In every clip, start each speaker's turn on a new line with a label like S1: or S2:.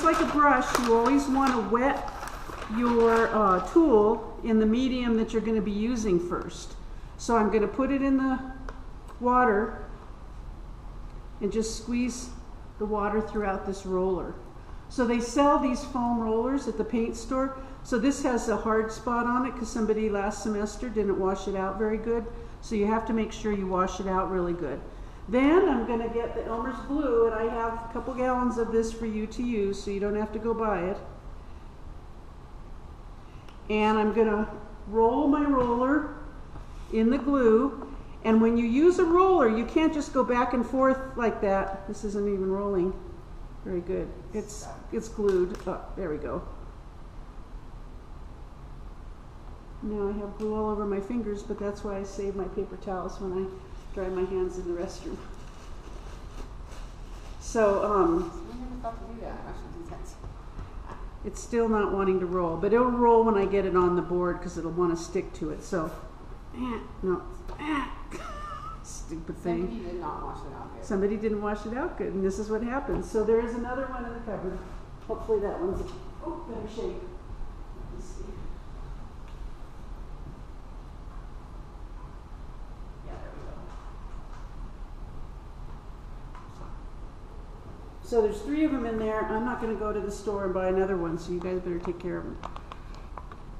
S1: like a brush, you always want to wet your tool in the medium that you're going to be using first. So I'm going to put it in the water and just squeeze the water throughout this roller. So they sell these foam rollers at the paint store. So this has a hard spot on it because somebody last semester didn't wash it out very good. So you have to make sure you wash it out really good. Then I'm going to get the Elmer's glue, and I have a couple gallons of this for you to use, so you don't have to go buy it. And I'm going to roll my roller in the glue. And when you use a roller, you can't just go back and forth like that. This isn't even rolling very good. It's glued. Oh, there we go. Now I have glue all over my fingers, but that's why I save my paper towels when I dry my hands in the restroom. So,
S2: I never thought to do that. I should do that.
S1: it's still not wanting to roll, but it'll roll when I get it on the board because it'll want to stick to it. So, no, stupid thing.
S2: Somebody did not wash it out good.
S1: Somebody didn't wash it out good, and this is what happens. So there is another one in the cupboard. Hopefully that one's better shape. Let's see. Yeah, there we go. So there's 3 of them in there. I'm not going to go to the store and buy another one, so you guys better take care of them.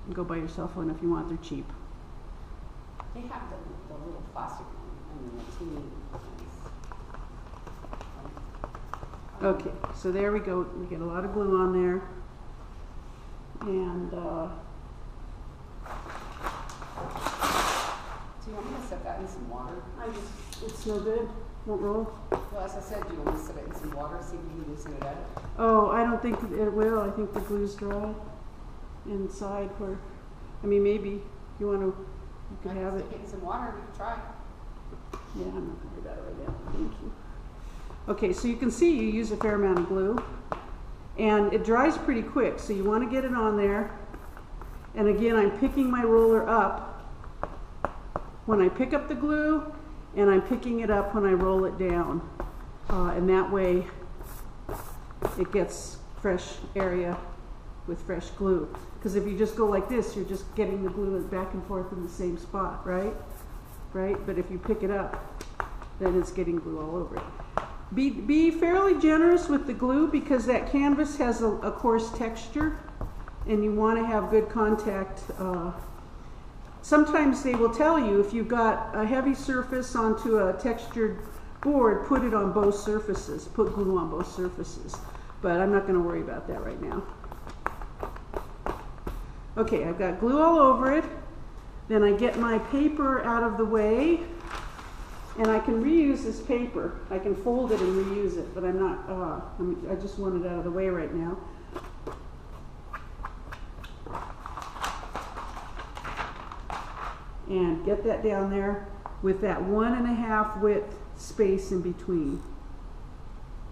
S1: And go buy yourself one if you want. They're cheap.
S2: They have the little plastic one and the teeny ones.
S1: Okay, so there we go. We get a lot of glue on there. And
S2: Do you want me to set that in some water?
S1: it's no good. Won't roll.
S2: Well, as I said, do you want me to set it in some water, see if you can loosen it up?
S1: Oh, I don't think it will. I think the glue's dry inside where, I mean, maybe you want to, you could have it.
S2: Stick it in some water, we can try.
S1: Yeah, I'm not going to worry about it right now. Thank you. Okay, so you can see you use a fair amount of glue. And it dries pretty quick, so you want to get it on there. And again, I'm picking my roller up when I pick up the glue, and I'm picking it up when I roll it down. And that way it gets fresh area with fresh glue. Because if you just go like this, you're just getting the glue back and forth in the same spot, right? Right? But if you pick it up, then it's getting glue all over it. Be fairly generous with the glue because that canvas has a coarse texture and you want to have good contact. Sometimes they will tell you if you've got a heavy surface onto a textured board, put it on both surfaces, put glue on both surfaces. But I'm not going to worry about that right now. Okay, I've got glue all over it. Then I get my paper out of the way. And I can reuse this paper. I can fold it and reuse it, but I'm not, I just want it out of the way right now. And get that down there with that 1.5 width space in between.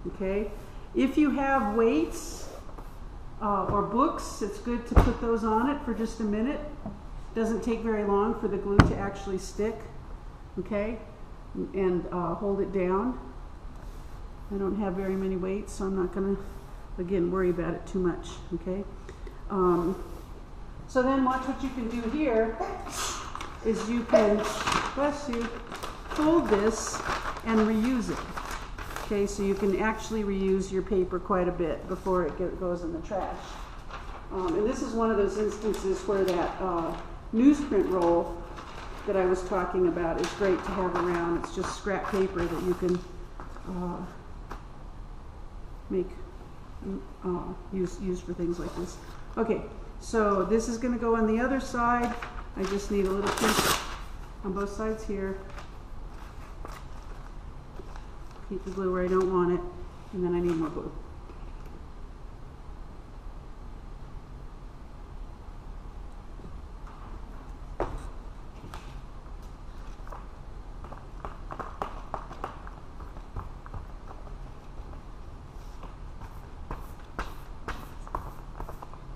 S1: Okay? If you have weights or books, it's good to put those on it for just a minute. Doesn't take very long for the glue to actually stick. Okay? And hold it down. I don't have very many weights, so I'm not going to, again, worry about it too much, okay? So then watch what you can do here is you can, bless you, fold this and reuse it. Okay, so you can actually reuse your paper quite a bit before it goes in the trash. And this is one of those instances where that newsprint roll that I was talking about is great to have around. It's just scrap paper that you can make use for things like this. Okay, so this is going to go on the other side. I just need a little piece on both sides here. Keep the glue where I don't want it, and then I need more glue.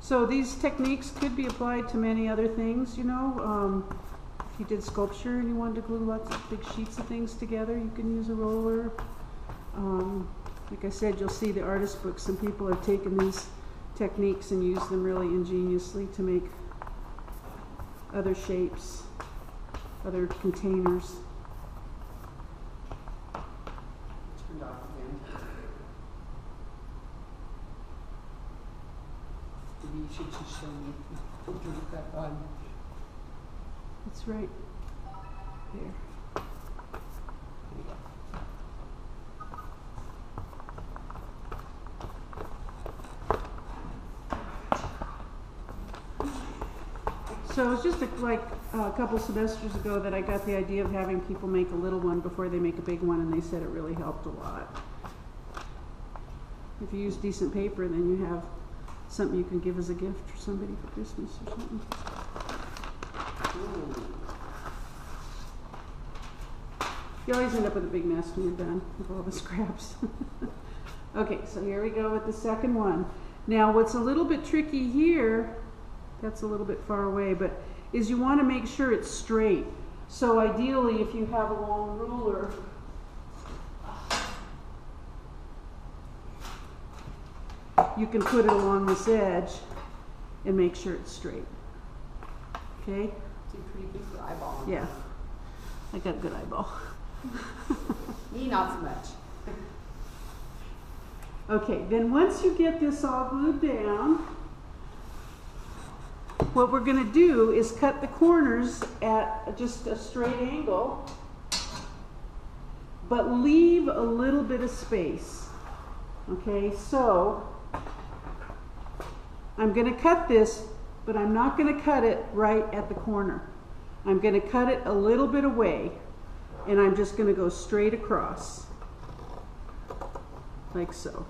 S1: So these techniques could be applied to many other things, you know. If you did sculpture and you wanted to glue lots of big sheets of things together, you can use a roller. Like I said, you'll see the artist books. Some people have taken these techniques and used them really ingeniously to make other shapes, other containers.
S2: Turned off again. Maybe you should just show me the drink that on.
S1: That's right. There.
S2: There you go.
S1: So it's just like a couple semesters ago that I got the idea of having people make a little one before they make a big one, and they said it really helped a lot. If you use decent paper, then you have something you can give as a gift for somebody for Christmas or something.
S2: Ooh.
S1: You always end up with a big mess when you're done with all the scraps. Okay, so here we go with the second one. Now what's a little bit tricky here, that's a little bit far away, but is you want to make sure it's straight. So ideally, if you have a long ruler, you can put it along this edge and make sure it's straight. Okay?
S2: It's pretty good for eyeball.
S1: Yeah. I got a good eyeball.
S2: Me, not so much.
S1: Okay, then once you get this all glued down, what we're going to do is cut the corners at just a straight angle, but leave a little bit of space. Okay, so I'm going to cut this, but I'm not going to cut it right at the corner. I'm going to cut it a little bit away, and I'm just going to go straight across, like so.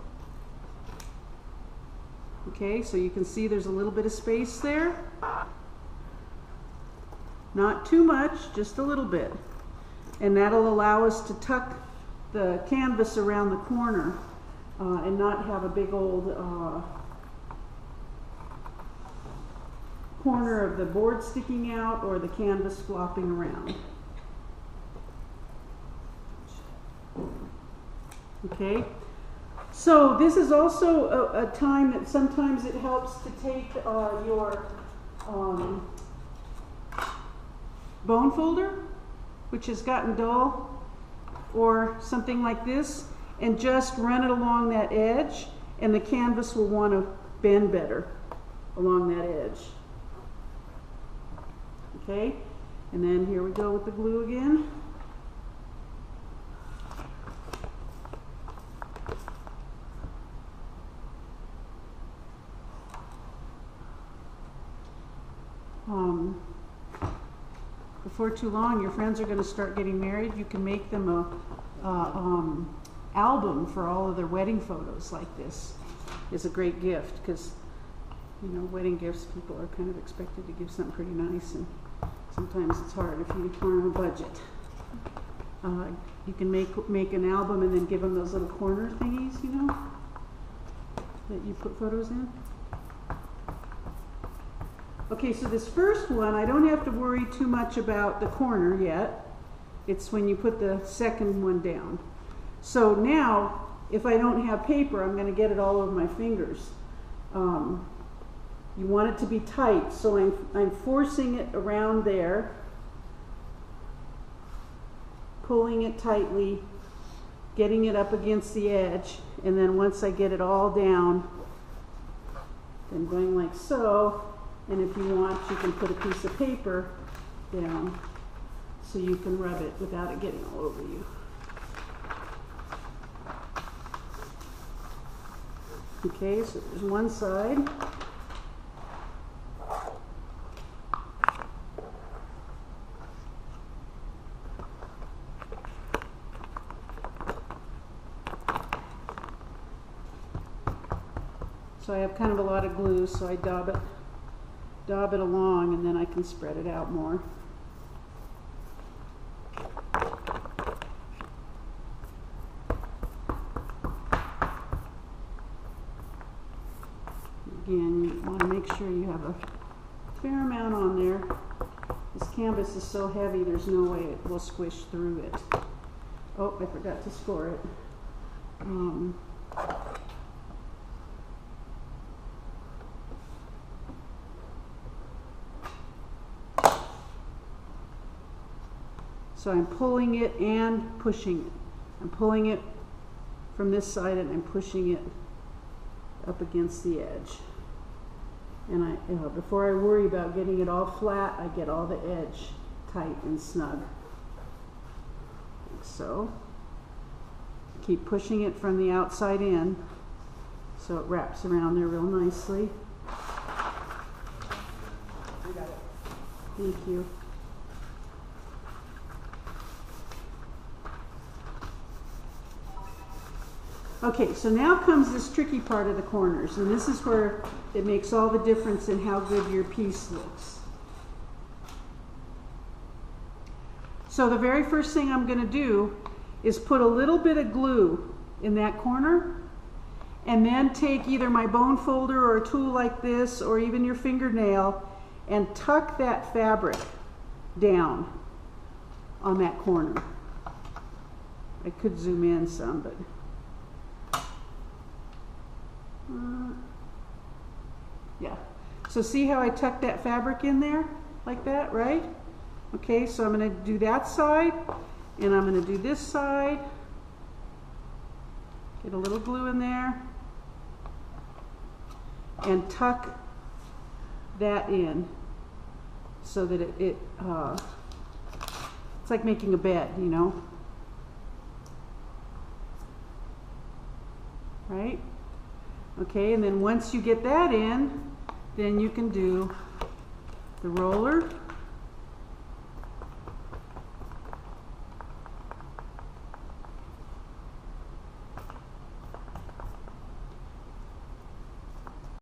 S1: Okay, so you can see there's a little bit of space there. Not too much, just a little bit. And that'll allow us to tuck the canvas around the corner and not have a big old corner of the board sticking out or the canvas flopping around. Okay. So this is also a time that sometimes it helps to take your bone folder, which has gotten dull, or something like this, and just run it along that edge, and the canvas will want to bend better along that edge. Okay, and then here we go with the glue again. Before too long, your friends are going to start getting married. You can make them a album for all of their wedding photos like this. It's a great gift because, you know, wedding gifts, people are kind of expected to give something pretty nice, and sometimes it's hard if you aren't on a budget. You can make an album and then give them those little corner thingies, you know, that you put photos in. Okay, so this first one, I don't have to worry too much about the corner yet. It's when you put the second one down. So now, if I don't have paper, I'm going to get it all over my fingers. You want it to be tight, so I'm forcing it around there, pulling it tightly, getting it up against the edge, and then once I get it all down, then going like so. And if you want, you can put a piece of paper down so you can rub it without it getting all over you. Okay, so there's one side. So I have kind of a lot of glue, so I dab it along, and then I can spread it out more. Again, you want to make sure you have a fair amount on there. This canvas is so heavy, there's no way it will squish through it. Oh, I forgot to score it. So I'm pulling it and pushing it. I'm pulling it from this side and I'm pushing it up against the edge. And before I worry about getting it all flat, I get all the edge tight and snug. Like so. Keep pushing it from the outside in so it wraps around there real nicely.
S2: You got it.
S1: Thank you. Okay, so now comes this tricky part of the corners, and this is where it makes all the difference in how good your piece looks. So the very first thing I'm going to do is put a little bit of glue in that corner, and then take either my bone folder or a tool like this, or even your fingernail, and tuck that fabric down on that corner. I could zoom in some, but yeah. So see how I tucked that fabric in there like that, right? Okay, so I'm going to do that side, and I'm going to do this side. Get a little glue in there and tuck that in so that it's like making a bed, you know, right? Okay, and then once you get that in, then you can do the roller